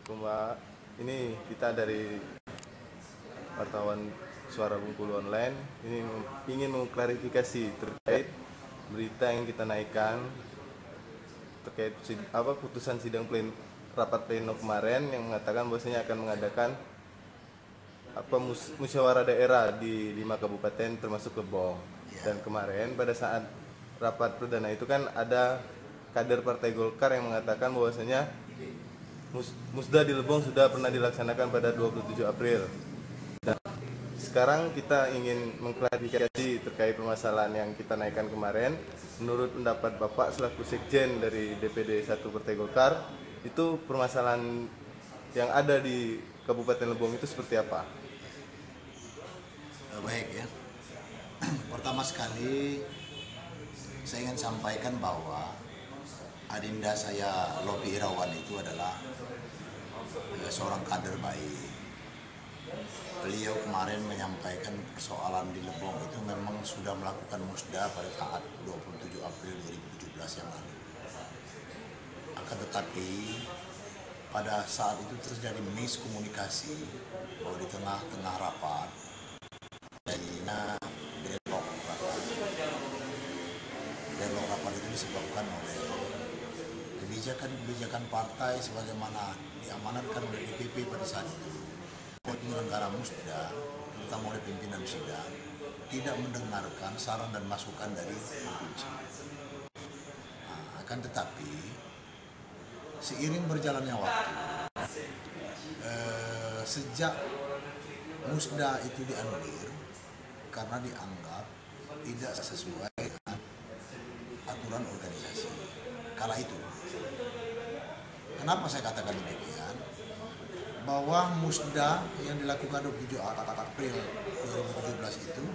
Assalamualaikum Mbak. Ini kita dari wartawan Suara Bengkulu Online. Ini ingin mengklarifikasi terkait berita yang kita naikkan terkait putusan sidang rapat pleno kemarin yang mengatakan bahwasanya akan mengadakan musyawarah daerah di 5 kabupaten termasuk Lebong. Dan kemarin pada saat rapat perdana itu kan ada kader Partai Golkar yang mengatakan bahwasanya musda di Lebong sudah pernah dilaksanakan pada 27 April. Dan sekarang kita ingin mengklarifikasi terkait permasalahan yang kita naikkan kemarin. Menurut pendapat Bapak selaku Sekjen dari DPD 1 Partai Golkar, itu permasalahan yang ada di Kabupaten Lebong itu seperti apa? Baik ya. Pertama sekali saya ingin sampaikan bahwa adinda saya Lopi Irawan itu adalah seorang kader baik. Beliau kemarin menyampaikan persoalan di Lebong itu memang sudah melakukan musda pada saat 27 April 2017 yang lalu. Akan tetapi pada saat itu terjadi miskomunikasi bahwa di tengah-tengah rapat jadinya deadlock rapat itu disebabkan oleh kebijakan partai sebagaimana diamanatkan oleh DPP pada saat itu. Penyelenggara musda, terutama oleh pimpinan sidang, tidak mendengarkan saran dan masukan dari provinsi. Akan tetapi seiring berjalannya waktu, sejak musda itu dianulir karena dianggap tidak sesuai dengan aturan organisasi kala itu. Kenapa saya katakan demikian? Bahwa musda yang dilakukan 27 April 2017 itu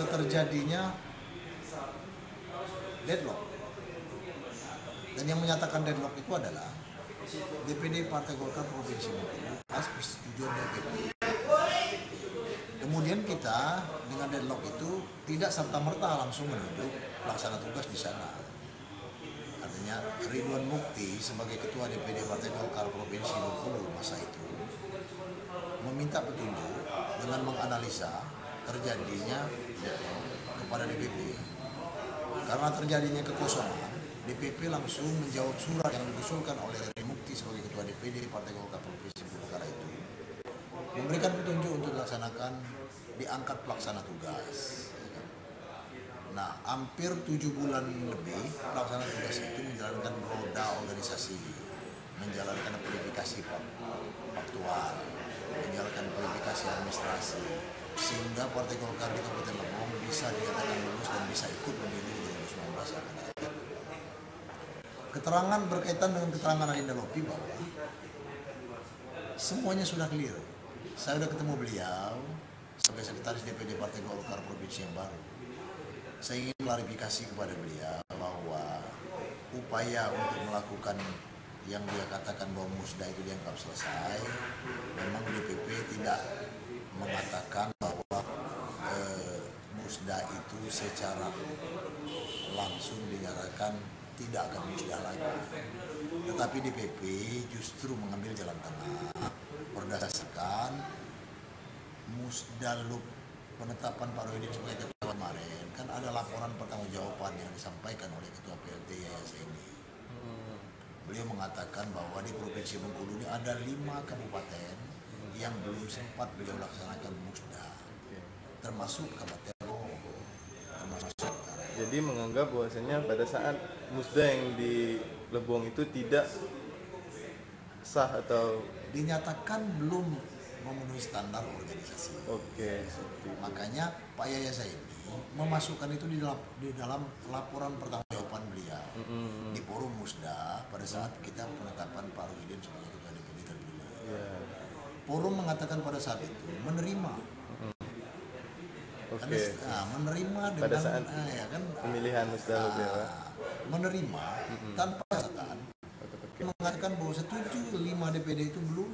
terjadinya deadlock. Dan yang menyatakan deadlock itu adalah DPD Partai Golkar Provinsi Bengkulu atas persetujuan DPP. Kemudian kita dengan deadlock itu tidak serta-merta langsung menunjuk pelaksana tugas di sana. Artinya Ridwan Mukti sebagai Ketua DPD Partai Golkar Provinsi Bengkulu masa itu meminta petunjuk dengan menganalisa terjadinya deadlock kepada DPP. Karena terjadinya kekosongan, DPP langsung menjawab surat yang diusulkan oleh Ridwan Mukti sebagai Ketua DPD Partai Golkar Provinsi Bengkulu kala itu, memberikan petunjuk untuk dilaksanakan diangkat pelaksana tugas. Nah, hampir 7 bulan lebih pelaksana tugas itu menjalankan roda organisasi, menjalankan verifikasi faktual, menjalankan verifikasi administrasi, sehingga Partai Golkar di Kabupaten Lebong bisa dinyatakan lulus dan bisa ikut pemilu 2019 akan datang. Keterangan berkaitan dengan keterangan Adinda Lopi bahwa semuanya sudah clear. Saya sudah ketemu beliau sebagai sekretaris DPD Partai Golkar Provinsi yang baru. Saya ingin klarifikasi kepada beliau bahwa upaya untuk melakukan yang dia katakan bahwa musda itu dianggap selesai, memang DPP tidak mengatakan bahwa musda itu secara langsung dinyatakan tidak akan musda lagi. Tetapi DPP justru mengambil jalan tengah berdasarkan musdaluk penetapan Pak Rohidin sebagai ketua kemarin, kan ada laporan pertanggungjawaban yang disampaikan oleh Ketua PLT Yayasan ini. Beliau mengatakan bahwa di Provinsi Bengkulu ini ada 5 kabupaten yang belum sempat beliau laksanakan musda, termasuk Kabupaten Lebong, termasuk Utara. Jadi menganggap bahwasanya pada saat musda yang di Lebong itu tidak sah atau dinyatakan belum memenuhi standar organisasi. Oke. Makanya Pak Yayasan ini memasukkan itu di dalam laporan pertanggungjawaban beliau di forum musda pada saat kita penetapan Pak Rohidin sebagai Ketua DPD terpilih. Forum mengatakan pada saat itu menerima. Menerima dengan pada saat pemilihan musda menerima tanpa catatan mengatakan bahwa setuju 5 DPD itu belum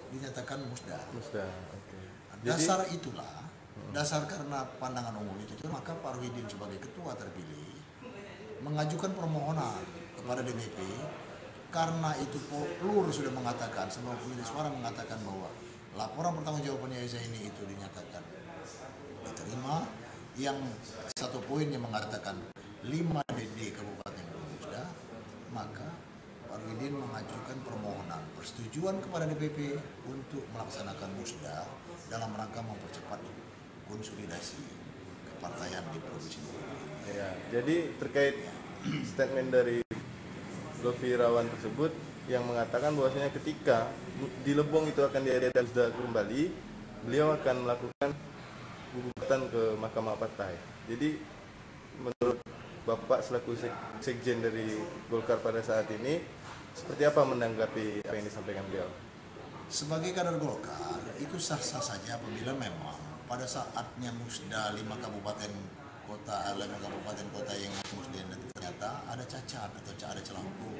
dinyatakan musda. Dasar itulah, dasar karena pandangan umum itu, maka Pak Rohidin sebagai ketua terpilih mengajukan permohonan kepada DPP, karena itu pelur sudah mengatakan, semua pemilik suara mengatakan bahwa laporan pertanggungjawaban Yahya ini itu dinyatakan diterima. Yang satu poin yang mengatakan 5 DD Kabupaten Musda, maka Pak Ruhidin mengajukan permohonan persetujuan kepada DPP untuk melaksanakan musda dalam rangka mempercepat konsolidasi kepartaian di provinsi Bengkulu. Ya, jadi terkait statement dari Govi Irawan tersebut yang mengatakan bahwasanya ketika di Lebong itu akan diadakan musda kembali, beliau akan melakukan gugatan ke Mahkamah Partai. Jadi menurut Bapak selaku sekjen dari Golkar pada saat ini, seperti apa menanggapi apa yang disampaikan beliau? Sebagai kader Golkar, itu sah-sah saja apabila memang pada saatnya musda 5 kabupaten kota yang musda ternyata ada cacat atau ada celah hukum.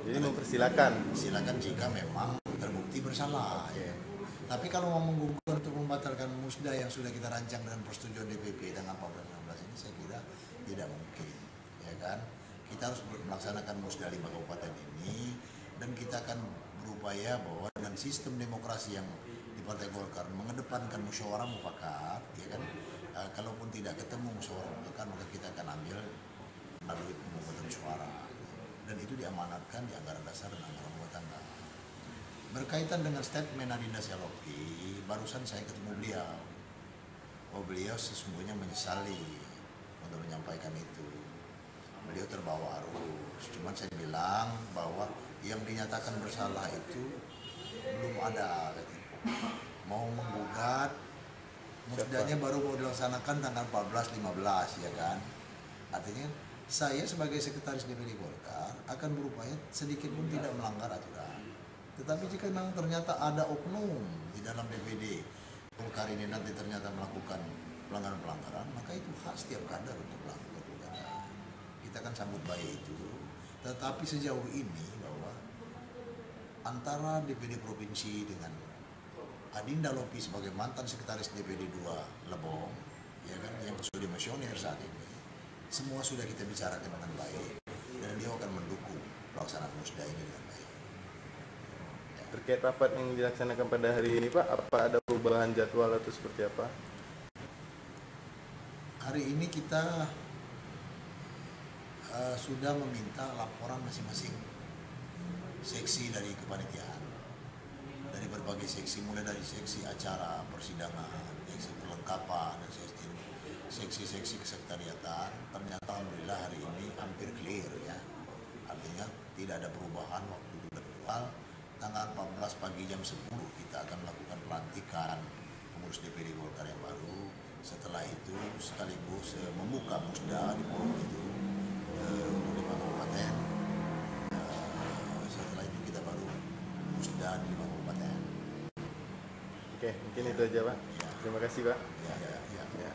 Jadi mempersilakan. Silakan jika memang terbukti bersalah. Ya. Tapi kalau mau menggugat untuk membatalkan musda yang sudah kita rancang dengan persetujuan DPP tanggal 14-16 ini, saya kira tidak mungkin, ya kan? Kita harus melaksanakan musda 5 kabupaten ini, dan kita akan berupaya bahwa dengan sistem demokrasi yang di Partai Golkar mengedepankan musyawarah mufakat, ya kan? Kalaupun tidak ketemu musyawarah mufakat, maka kita akan ambil melalui pemungutan suara, dan itu diamanatkan di anggaran dasar dan anggaran rumah tangga. Berkaitan dengan statement Adinda Syaloki, barusan saya ketemu beliau. Beliau sesungguhnya menyesali untuk menyampaikan itu. Beliau terbawa arus. Cuman saya bilang bahwa yang dinyatakan bersalah itu belum ada. Mau menggugat, musdanya baru mau dilaksanakan tanggal 14-15, ya kan? Artinya saya sebagai sekretaris DPD Golkar akan berupaya sedikit pun tidak melanggar aturan. Tetapi jika memang ternyata ada oknum di dalam DPD Golkar ini nanti ternyata melakukan pelanggaran-pelanggaran, maka itu hak setiap kader untuk melakukan gugatan. Kita akan sambut baik itu. Tetapi sejauh ini bahwa antara DPD Provinsi dengan Adinda Lopi sebagai mantan sekretaris DPD 2 Lebong, ya kan, yang sudah dimisioner saat ini, semua sudah kita bicarakan dengan baik, dan dia akan mendukung pelaksanaan musda ini dengan baik. Terkait rapat yang dilaksanakan pada hari ini, Pak, apa ada perubahan jadwal atau seperti apa? Hari ini kita sudah meminta laporan masing-masing seksi dari kepanitiaan, dari berbagai seksi, mulai dari seksi acara persidangan, seksi perlengkapan, dan seksi kesekretariatan. Ternyata alhamdulillah hari ini hampir clear, ya. Artinya tidak ada perubahan waktu jadwal. Tanggal 14 pagi jam 10 kita akan melakukan pelantikan pengurus DPD Golkar yang baru. Setelah itu sekaligus membuka musda di forum itu untuk 5 kabupaten. Setelah itu kita baru musda di 5 kabupaten. Oke, mungkin itu aja, Pak. Ya. Terima kasih, Pak. Ya. Ya.